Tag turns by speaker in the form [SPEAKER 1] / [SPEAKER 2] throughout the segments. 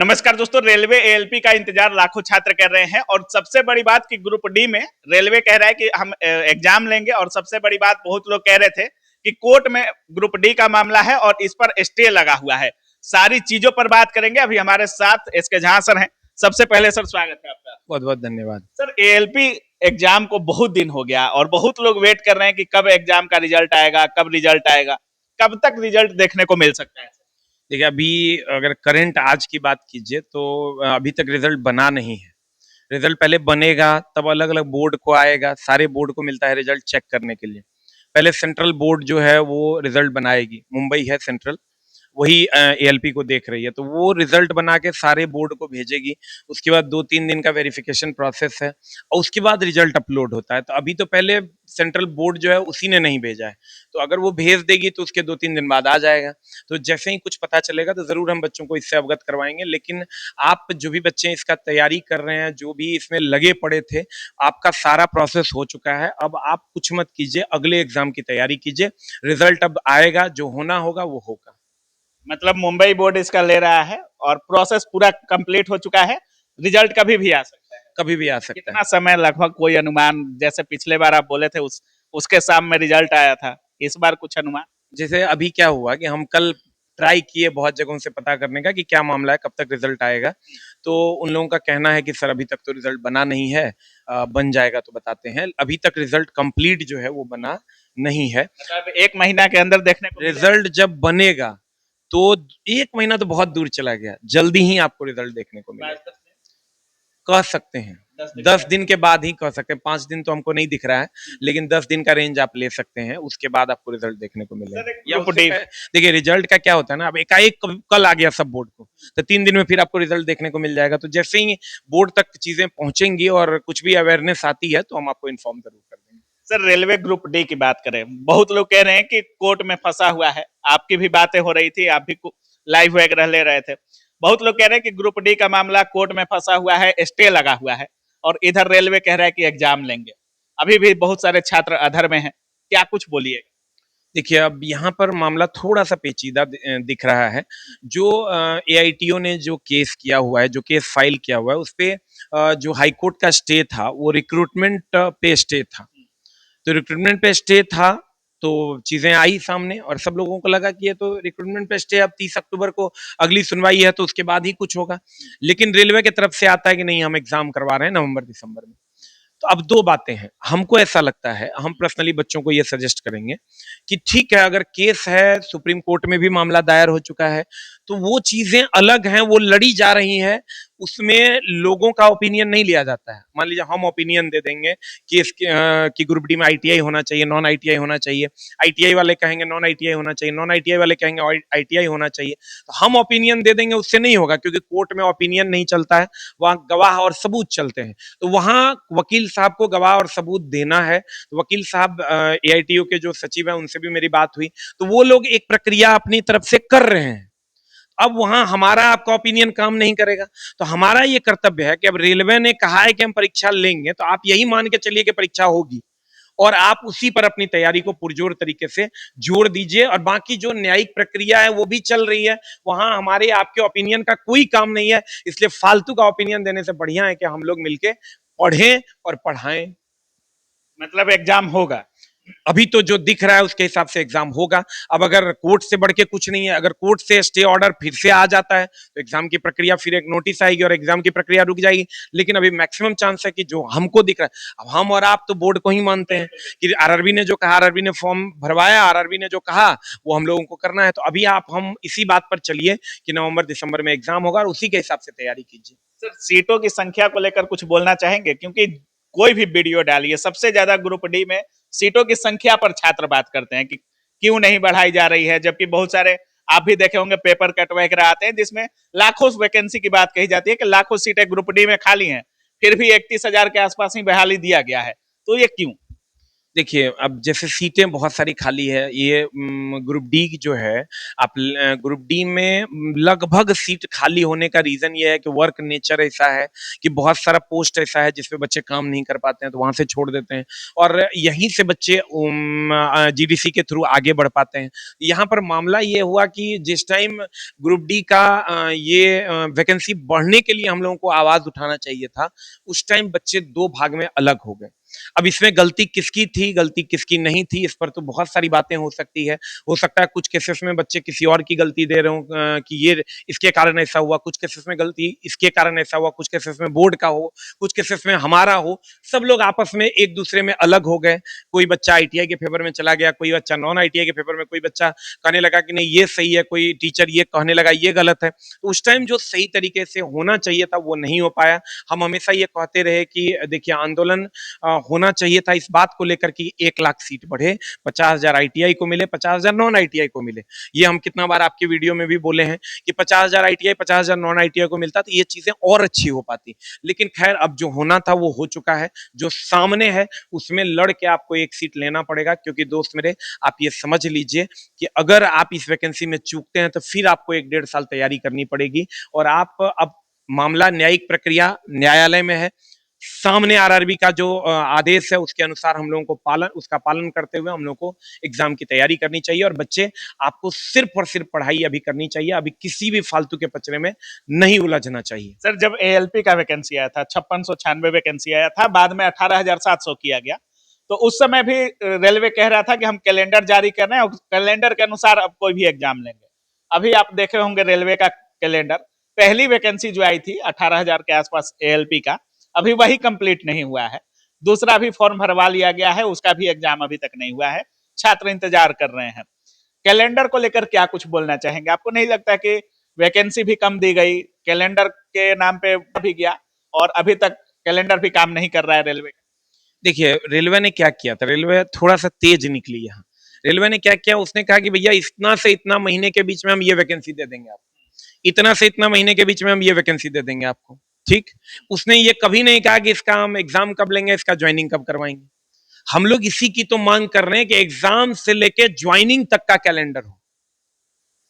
[SPEAKER 1] नमस्कार दोस्तों, railway ALP का इंतजार लाखों छात्र कर रहे हैं और सबसे बड़ी बात कि ग्रुप डी में रेलवे कह रहा है कि हम एग्जाम लेंगे। और सबसे बड़ी बात, बहुत लोग कह रहे थे कि कोर्ट में ग्रुप डी का मामला है और इस पर स्टे लगा हुआ है। सारी चीजों पर बात करेंगे। अभी हमारे साथ एसके झा सर हैं। सबसे पहले सर, स्वागत है आपका।
[SPEAKER 2] बहुत बहुत धन्यवाद
[SPEAKER 1] सर, एएलपी एग्जाम को बहुत दिन हो गया और बहुत लोग वेट कर रहे हैं कि कब एग्जाम का रिजल्ट आएगा, कब रिजल्ट आएगा, कब तक रिजल्ट देखने को मिल सकता है।
[SPEAKER 2] देखिए, अभी अगर करंट आज की बात कीजिए तो अभी तक रिजल्ट बना नहीं है। रिजल्ट पहले बनेगा, तब अलग अलग बोर्ड को आएगा, सारे बोर्ड को मिलता है रिजल्ट चेक करने के लिए। पहले सेंट्रल बोर्ड जो है वो रिजल्ट बनाएगी, मुंबई है सेंट्रल, वही एएलपी को देख रही है, तो वो रिजल्ट बना के सारे बोर्ड को भेजेगी। उसके बाद 2-3 दिन का वेरिफिकेशन प्रोसेस है और उसके बाद रिजल्ट अपलोड होता है। तो अभी तो पहले सेंट्रल बोर्ड जो है उसी ने नहीं भेजा है, तो अगर वो भेज देगी तो उसके 2-3 दिन बाद आ जाएगा। तो जैसे ही कुछ पता चलेगा तो जरूर हम बच्चों को इससे अवगत करवाएंगे। लेकिन आप जो भी बच्चे इसका तैयारी कर रहे हैं, जो भी इसमें लगे पड़े थे, आपका सारा प्रोसेस हो चुका है। अब आप कुछ मत कीजिए, अगले एग्जाम की तैयारी कीजिए। रिजल्ट अब आएगा, जो होना होगा वो होगा।
[SPEAKER 1] मतलब मुंबई बोर्ड इसका ले रहा है और प्रोसेस पूरा कंप्लीट हो चुका है। रिजल्ट कभी भी आ सकता है।
[SPEAKER 2] कभी भी आ सकता है।
[SPEAKER 1] कितना समय लगभग, कोई अनुमान? जैसे पिछले बार आप बोले थे उसके शाम में रिजल्ट आया था, इस बार कुछ अनुमान?
[SPEAKER 2] जैसे अभी क्या हुआ कि हम कल ट्राई किए बहुत जगहों से पता करने का कि क्या मामला है, कब तक रिजल्ट आएगा। तो उन लोगों का कहना है कि सर अभी तक तो रिजल्ट बना नहीं है, बन जाएगा तो बताते हैं। अभी तक रिजल्ट कंप्लीट जो है वो बना नहीं है।
[SPEAKER 1] मतलब 1 महीना के अंदर देखने को
[SPEAKER 2] रिजल्ट जब बनेगा तो 1 महीना तो बहुत दूर चला गया, जल्दी ही आपको रिजल्ट देखने को मिलेगा। कह सकते हैं 10 दिन के बाद ही कह सकते हैं। 5 दिन तो हमको नहीं दिख रहा है, लेकिन 10 दिन का रेंज आप ले सकते हैं, उसके बाद आपको रिजल्ट देखने को मिलेगा। या देखिए, रिजल्ट का क्या होता है ना, अब एकाएक कल आ गया सब बोर्ड को, तो 3 दिन में फिर आपको रिजल्ट देखने को मिल जाएगा। तो जैसे ही बोर्ड तक चीजें पहुंचेंगी और कुछ भी अवेयरनेस आती है तो हम आपको इन्फॉर्म जरूर कर देंगे।
[SPEAKER 1] सर, रेलवे ग्रुप डी की बात करें, बहुत लोग कह रहे हैं कि कोर्ट में फंसा हुआ है। आपकी भी बातें हो रही थी, आप भी लाइव वगैरह ले रहे थे। बहुत लोग कह रहे हैं कि ग्रुप डी का मामला कोर्ट में फंसा हुआ है, स्टे लगा हुआ है, और इधर रेलवे कह रहा है कि एग्जाम लेंगे। अभी भी बहुत सारे छात्र अधर में हैं। क्या कुछ बोलिएगा?
[SPEAKER 2] देखिए, अब यहाँ पर मामला थोड़ा सा पेचीदा दिख रहा है। जो एआईटीओ ने जो केस किया हुआ है, जो केस फाइल किया हुआ है, उस पे जो हाई कोर्ट का स्टे था वो रिक्रूटमेंट पे स्टे था। तो रिक्रूटमेंट पे स्टे था तो चीजें आई सामने और सब लोगों को लगा कि ये तो रिक्रूटमेंट पे स्टे, अब 30 अक्टूबर को अगली सुनवाई है तो उसके बाद ही कुछ होगा। लेकिन रेलवे की तरफ से आता है कि नहीं, हम एग्जाम करवा रहे हैं नवंबर दिसंबर में। तो अब दो बातें हैं, हमको ऐसा लगता है, हम पर्सनली बच्चों को ये सजेस्ट करेंगे कि ठीक है, अगर केस है, सुप्रीम कोर्ट में भी मामला दायर हो चुका है, तो वो चीजें अलग हैं, वो लड़ी जा रही हैं, उसमें लोगों का ओपिनियन नहीं लिया जाता है। मान लीजिए हम ओपिनियन दे देंगे कि इसके कि ग्रुप डी में आईटीआई होना चाहिए, नॉन आईटीआई होना चाहिए। आईटीआई वाले कहेंगे नॉन आईटीआई होना चाहिए, नॉन आईटीआई वाले कहेंगे आईटीआई होना चाहिए। तो हम ओपिनियन दे देंगे, उससे नहीं होगा, क्योंकि कोर्ट में ओपिनियन नहीं चलता है, वहां गवाह और सबूत चलते हैं। तो वहां वकील साहब को गवाह और सबूत देना है। तो वकील साहब, एआईटीयू के जो सचिव हैं, उनसे भी मेरी बात हुई, तो वो लोग एक प्रक्रिया अपनी तरफ से कर रहे हैं। अब वहां हमारा आपका ओपिनियन काम नहीं करेगा। तो हमारा ये कर्तव्य है कि अब रेलवे ने कहा है कि हम परीक्षा लेंगे, तो आप यही मान के चलिए कि परीक्षा होगी और आप उसी पर अपनी तैयारी को पुरजोर तरीके से जोड़ दीजिए। और बाकी जो न्यायिक प्रक्रिया है वो भी चल रही है, वहां हमारे आपके ओपिनियन का कोई काम नहीं है। इसलिए फालतू का ओपिनियन देने से बढ़िया है कि हम लोग मिलके पढ़ें और पढ़ाएं।
[SPEAKER 1] मतलब एग्जाम होगा?
[SPEAKER 2] अभी तो जो दिख रहा है उसके हिसाब से एग्जाम होगा। अब अगर कोर्ट से बढ़ के कुछ नहीं है, अगर कोर्ट से स्टे ऑर्डर फिर से आ जाता है तो एग्जाम की प्रक्रिया, फिर एक नोटिस आएगी और एग्जाम की प्रक्रिया रुक जाएगी। लेकिन अभी मैक्सिमम चांस है कि जो हमको दिख रहा है, अब हम और आप तो बोर्ड को ही मानते हैं कि आरआरबी ने जो कहा, आरआरबी ने फॉर्म भरवाया, आरआरबी ने जो कहा वो हम लोगों को करना है। तो अभी आप हम इसी बात पर चलिए कि नवंबर दिसंबर में एग्जाम होगा और उसी के हिसाब से तैयारी कीजिए।
[SPEAKER 1] सर, सीटों की संख्या को लेकर कुछ बोलना चाहेंगे? क्योंकि कोई भी वीडियो डालिए, सबसे ज्यादा ग्रुप डी में सीटों की संख्या पर छात्र बात करते हैं कि क्यों नहीं बढ़ाई जा रही है, जबकि बहुत सारे आप भी देखे होंगे पेपर कट वगैरह आते हैं जिसमें लाखों वैकेंसी की बात कही जाती है कि लाखों सीटें ग्रुप डी में खाली हैं, फिर भी 31,000 के आसपास ही बहाली दिया गया है। तो ये क्यों?
[SPEAKER 2] देखिए, अब जैसे सीटें बहुत सारी खाली है, ये ग्रुप डी की जो है, आप ग्रुप डी में लगभग सीट खाली होने का रीजन ये है कि वर्क नेचर ऐसा है कि बहुत सारा पोस्ट ऐसा है जिसपे बच्चे काम नहीं कर पाते हैं, तो वहां से छोड़ देते हैं और यहीं से बच्चे जीडीसी के थ्रू आगे बढ़ पाते हैं। यहाँ पर मामला ये हुआ कि जिस टाइम ग्रुप डी का ये वैकेंसी बढ़ने के लिए हम लोगों को आवाज उठाना चाहिए था, उस टाइम बच्चे दो भाग में अलग हो गए। अब इसमें गलती किसकी थी, गलती किसकी नहीं थी, इस पर तो बहुत सारी बातें हो सकती है। हो सकता है कुछ केसेस में बच्चे किसी और की गलती दे रहे हो कि ये इसके कारण ऐसा हुआ, कुछ केसेस में गलती इसके कारण ऐसा हुआ, कुछ केसेस में बोर्ड का हो, कुछ केसेस में हमारा हो। सब लोग आपस में एक दूसरे में अलग हो गए। कोई बच्चा आईटीआई के फेवर में चला गया, कोई बच्चा नॉन आईटीआई के फेवर में, कोई बच्चा कहने लगा कि नहीं ये सही है, कोई टीचर ये कहने लगा ये गलत है। तो उस टाइम जो सही तरीके से होना चाहिए था वो नहीं हो पाया। हम हमेशा ये कहते रहे कि देखिए आंदोलन होना चाहिए था इस बात को लेकर कि 1 लाख सीट बढ़े, 50,000 आईटीआई को मिले, 50,000 नॉन आईटीआई को मिले। ये हम कितना बार आपके वीडियो में भी बोले हैं कि 50,000 आईटीआई, 50,000 नॉन आईटीआई को मिलता तो ये चीजें और अच्छी हो पाती। लेकिन खैर अब जो होना था वो हो चुका है। जो सामने है उसमें लड़ के आपको एक सीट लेना पड़ेगा, क्योंकि दोस्त मेरे आप ये समझ लीजिए कि अगर आप इस वैकेंसी में चूकते हैं तो फिर आपको 1 डेढ़ साल तैयारी करनी पड़ेगी। और आप अब मामला न्यायिक प्रक्रिया न्यायालय में है, सामने आरआरबी का जो आदेश है उसके अनुसार हम लोगों को उसका पालन करते हुए हम लोगों को एग्जाम की तैयारी करनी चाहिए। और बच्चे आपको सिर्फ और सिर्फ पढ़ाई अभी करनी चाहिए, अभी किसी भी फालतू के पचड़े में नहीं उलझना चाहिए।
[SPEAKER 1] सर जब एएलपी का वैकेंसी आया था 5696 वैकेंसी आया था, बाद में 18,700 किया गया, तो उस समय भी रेलवे कह रहा था कि हम कैलेंडर जारी कर रहे हैं और कैलेंडर के अनुसार अब कोई भी एग्जाम लेंगे। अभी आप देखे होंगे रेलवे का कैलेंडर, पहली वैकेंसी जो आई थी 18,000 के आसपास एएलपी का, अभी वही कंप्लीट नहीं हुआ है। दूसरा भी फॉर्म भरवा लिया गया है, उसका भी एग्जाम अभी तक नहीं हुआ है, छात्र इंतजार कर रहे हैं। कैलेंडर को लेकर क्या कुछ बोलना चाहेंगे? आपको नहीं लगता कि वैकेंसी भी कम दी गई, कैलेंडर के नाम पे भी गया और अभी तक कैलेंडर भी काम नहीं कर रहा है रेलवे का?
[SPEAKER 2] देखिए रेलवे ने क्या किया था, रेलवे थोड़ा सा तेज निकली यहाँ। रेलवे ने क्या किया, उसने कहा कि भैया इतना से इतना महीने के बीच में हम ये वैकेंसी दे देंगे आपको, इतना से इतना महीने के बीच में हम ये वैकेंसी दे देंगे आपको। ठीक, उसने ये कभी नहीं कहा कि इसका हम एग्जाम कब लेंगे, इसका ज्वाइनिंग कब करवाएंगे। हम लोग इसी की तो मांग कर रहे हैं कि एग्जाम से लेके ज्वाइनिंग तक का कैलेंडर हो।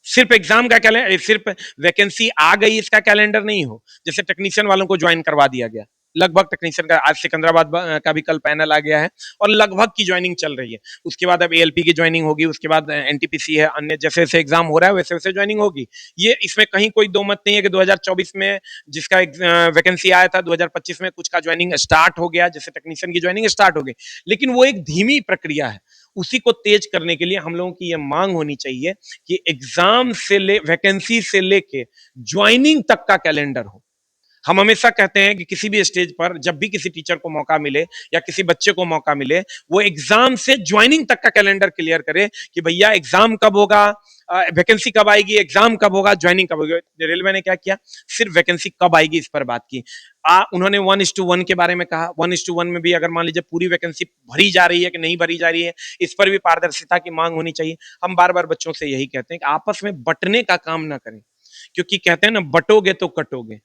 [SPEAKER 2] सिर्फ एग्जाम का कैलेंडर, सिर्फ वैकेंसी आ गई इसका कैलेंडर नहीं हो। जैसे टेक्नीशियन वालों को ज्वाइन करवा दिया गया, लगभग टेक्नीशियन का आज सिकंदराबाद का भी कल पैनल आ गया है और लगभग की ज्वाइनिंग चल रही है। उसके बाद अब एएलपी की ज्वाइनिंग होगी, उसके बाद एनटीपीसी है, अन्य जैसे जैसे एग्जाम हो रहा है वैसे वैसे ज्वाइनिंग होगी। ये इसमें कहीं कोई दो मत नहीं है कि 2024 में जिसका वैकेंसी आया था 2025 में कुछ का ज्वाइनिंग स्टार्ट हो गया, जैसे टेक्नीशियन की ज्वाइनिंग स्टार्ट हो गई। लेकिन वो एक धीमी प्रक्रिया है, उसी को तेज करने के लिए हम लोगों की ये मांग होनी चाहिए कि एग्जाम से ले वैकेंसी से लेके ज्वाइनिंग तक का कैलेंडर हो। हम हमेशा कहते हैं कि किसी भी स्टेज पर जब भी किसी टीचर को मौका मिले या किसी बच्चे को मौका मिले, वो एग्जाम से ज्वाइनिंग तक का कैलेंडर क्लियर करे कि भैया एग्जाम कब होगा, वैकेंसी कब आएगी, एग्जाम कब होगा, ज्वाइनिंग कब होगी। रेलवे ने क्या किया, सिर्फ वैकेंसी कब आएगी इस पर बात की। उन्होंने 1:1 के बारे में कहा, 1:1 में भी अगर मान लीजिए पूरी वैकेंसी भरी जा रही है कि नहीं भरी जा रही है, इस पर भी पारदर्शिता की मांग होनी चाहिए। हम बार बार बच्चों से यही कहते हैं कि आपस में बंटने का काम ना करें, क्योंकि कहते हैं ना बटोगे तो कटोगे।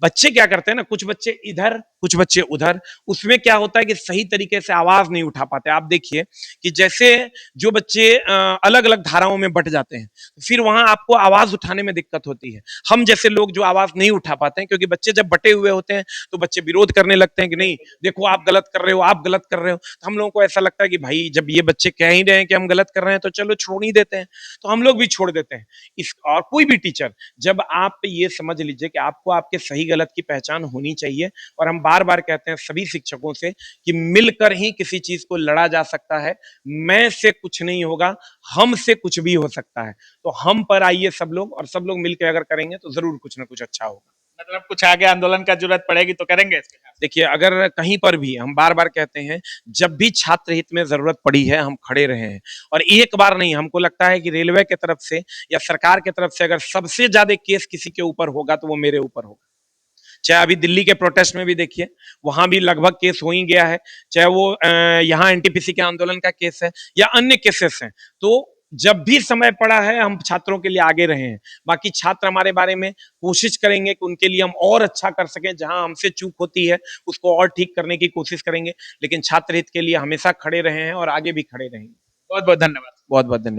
[SPEAKER 2] बच्चे क्या करते हैं ना, कुछ बच्चे इधर कुछ बच्चे उधर, उसमें क्या होता है कि सही तरीके से आवाज नहीं उठा पाते। आप देखिए कि जैसे जो बच्चे अलग अलग धाराओं में बट जाते हैं, फिर वहां आपको आवाज उठाने में दिक्कत होती है। हम जैसे लोग जो आवाज नहीं उठा पाते हैं, क्योंकि बच्चे जब बटे हुए होते हैं तो बच्चे विरोध करने लगते हैं कि नहीं देखो आप गलत कर रहे हो, आप गलत कर रहे हो। तो हम लोगों को ऐसा लगता है कि भाई जब ये बच्चे कह ही रहे हैं कि हम गलत कर रहे हैं तो चलो छोड़ ही देते हैं, तो हम लोग भी छोड़ देते हैं। इस और कोई भी टीचर, जब आप ये समझ लीजिए कि आपको आपके सही गलत की पहचान होनी चाहिए, और हम बार बार कहते हैं सभी शिक्षकों से कि मिलकर ही किसी चीज को लड़ा जा सकता है। मैं से कुछ नहीं होगा, हम से कुछ भी हो सकता है। तो हम पर आइए सब लोग, और सब लोग मिलकर अगर करेंगे तो जरूर कुछ ना कुछ अच्छा होगा।
[SPEAKER 1] मतलब कुछ आगे आंदोलन का जरूरत पड़ेगी तो करेंगे इसके?
[SPEAKER 2] देखिए अगर कहीं पर भी, हम बार बार कहते हैं जब भी छात्र हित में जरूरत पड़ी है हम खड़े रहे हैं। और एक बार नहीं, हमको लगता है कि रेलवे की तरफ से या सरकार की तरफ से अगर सबसे ज्यादा केस किसी के ऊपर होगा तो वो मेरे ऊपर होगा। चाहे अभी दिल्ली के प्रोटेस्ट में भी देखिए, वहां भी लगभग केस हो ही गया है, चाहे वो यहाँ एनटीपीसी के आंदोलन का केस है या अन्य केसेस हैं। तो जब भी समय पड़ा है हम छात्रों के लिए आगे रहे हैं। बाकी छात्र हमारे बारे में कोशिश करेंगे कि उनके लिए हम और अच्छा कर सकें, जहां हमसे चूक होती है उसको और ठीक करने की कोशिश करेंगे, लेकिन छात्र हित के लिए हमेशा खड़े रहे हैं और आगे भी खड़े रहेंगे।
[SPEAKER 1] बहुत बहुत धन्यवाद।
[SPEAKER 2] बहुत बहुत धन्यवाद।